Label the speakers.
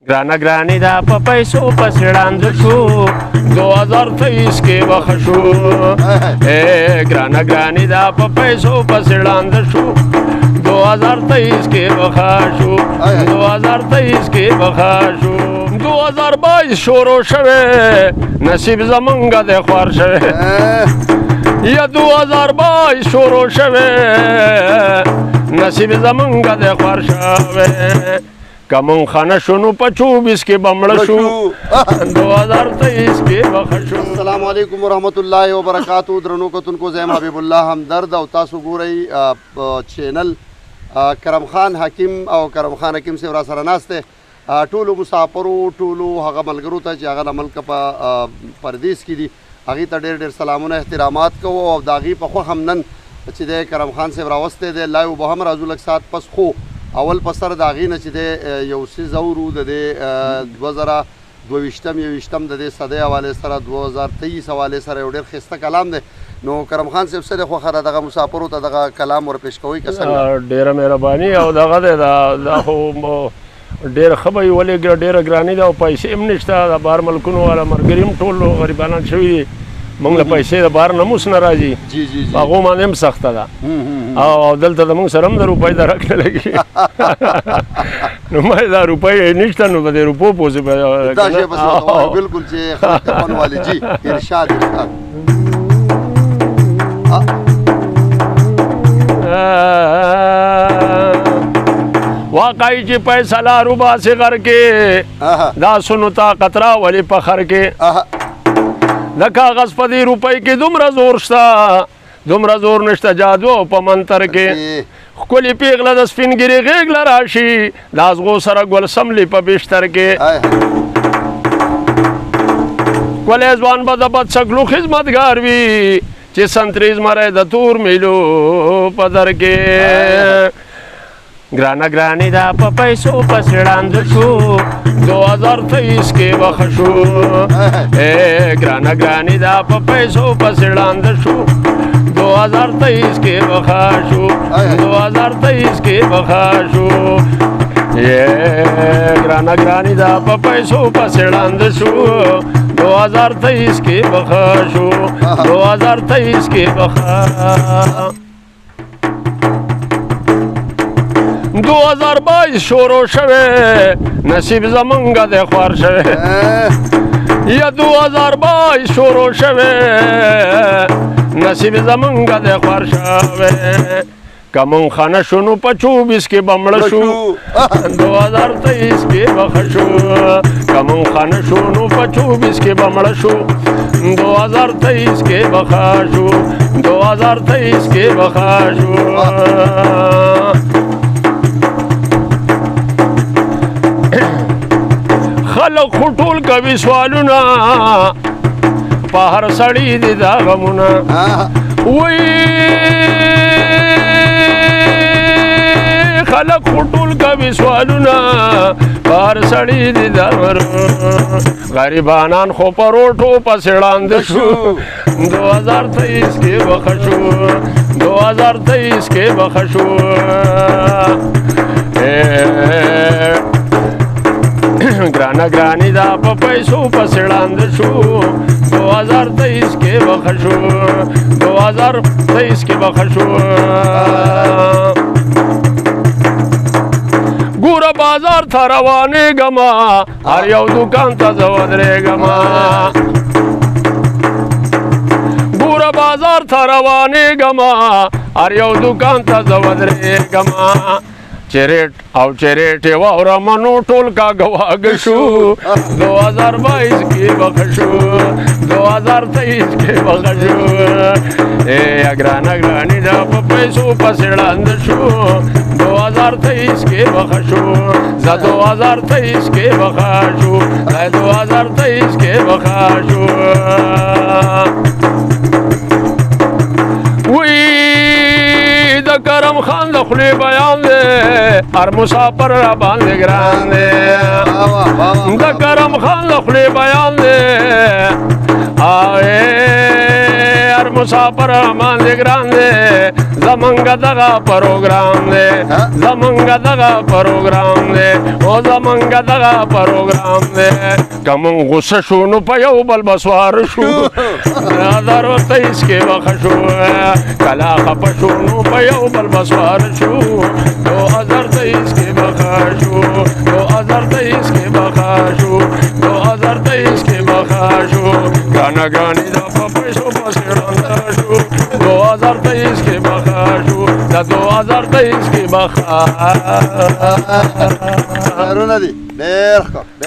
Speaker 1: ګرانه ګرانې دا په پیسو پسې ړانده شو 2023 کې وخه شو ګرانه ګرانې دا په پیسو پسې ړانده شو 2023 کې وخه شو 2023 کې وخه شو 2022 شروع شوه نصیب زمونږ د خوار شوه یا 2022 شروع شوه نصیب زمونږ د خوار شوه کمون خانه شنو په 24 کې بمړ شو 2023 کې وخه شو.
Speaker 2: السلام علیکم ورحمت الله وبرکاتہ. درنو کتونکو زم حبیب الله همدرد او تاسو ګورئ چینل کرم خان حکیم او کرم خان حکیم سے ورا سره ناشته ټولو مسافرو ټولو هغه ملګرو ته چې هغه ملک په پردیس کې دي هغه ته ډېر ډېر سلامونه احترامات کوو او داغي په خو هم نن چې د کرم خان سے راوسته دی لایو به هم راځو لک سات پس خو اول پسر داغي نه چې د یو سیز اورو د 2022 د صدې حواله سره 2023 حواله سره یو ډېر خسته کلام دی نو کرم خان صاحب سره خو خره دغه مسافرو ته دغه کلام ور پیش کوي که څنګه
Speaker 1: ډېره مهرباني او دغه دا خو ډېر خبرې ولې ډېره ګراني ده او پیسې هم نشته د بهر ملکونو والا ملګري هم ټول غریبانان شوي دي موږ له پیسې د بهر نموس نه راځي هغو باندې هم سخته ده او دلته د موږ سره هم د روپۍ درک نه لګي نو ما دا روپۍ نشته نو به د روپو پوسې
Speaker 2: دا شی بس بالکل چې خلک ته والي جی ارشاد
Speaker 1: واقعي چې پیسې لارو باسي غر کې دا سنو طاقت راولي په خر کې د کاغذ په دې روپۍ کې دومره زور شته دومره زور نشته جادو په منتر کې ښکلې پیغله د سپینګیري غېږله راشي د ازغو سره ګل سملي په بشتر کې ښکلی ځوان به د بدشکلو خدمتګار وي چې سنتریز مری د تور میلو په در کې ګرانه ګرانې دا په پیسو پسې ړانده شو 2023 کې وخه شو ګرانه ګرانې دا په پیسو پسې ړانده شو 2023 کې وخه شو 2023 کې وخه شو ګرانه ګرانې دا په پیسو پسې ړانده شو 2023 کې وخه شو 2023 کې وخه 2022 شروع شوه نصیب زمونږ د خوار شوه یا 2022 شروع شوه نصیب زمونږ د خوار شوه کمون خانه شنو په 24 کې بمړ شو 2023 کې وخه شو کمون خانه شنو په 24 کې بمړ شو 2023 کې وخه شو 2023 کې وخه شو خلق خټول کوي سوالونه په هر سړی دي دا غمونه وای خلق خټول کوي سوالونه په هر سړی دي دا غریبانان خو پروټو پسې ړانده شو 2023 کې وخه شو 2023 کې وخه شو ګرانه ګرانې دا په پیسو پسې ړانده شو 2023 کې وخه شو 2023 کې وخه شو ګوره بازار ته روانېږمه هر یو دوکان ته زه ودرېږمه ګوره بازار ته روانېږمه هر یو دوکان ته زه ودرېږمه چریټ او چریټ واوره منو ټول کا ګواګ شو 2022 کې وخه شو 2023 کې وخه شو ګرانه ګرانې دا په پیسو پسې ړانده شو 2023 کې وخه شو زه 2023 کې وخه شو 2023 کې وخه شو وی د کرم خان د خولې بیان دی هر مسافر را باندې ګران دی د کرم خان د خولې بیان دی هر مسافر را باندې ګران دی زمونږ دغه پروګرام دی زمونږ دغه پروګرام دی او زمونږ دغه پروګرام دی که مونږ غصه شو نو په یو بل به سوار شو 2023 کې به ښه شو کله خفه شو نو په یو بل به سوار شو 2023 کې به ښه شو 2023 کې به ښه شو 2023 کې به ښه شو ګرانه ګرانې دا په پیسو پسې ړانده شو 2023 کې به ښه شو دا 2023 کې به ښه
Speaker 2: خیرونه دي ډېر ښه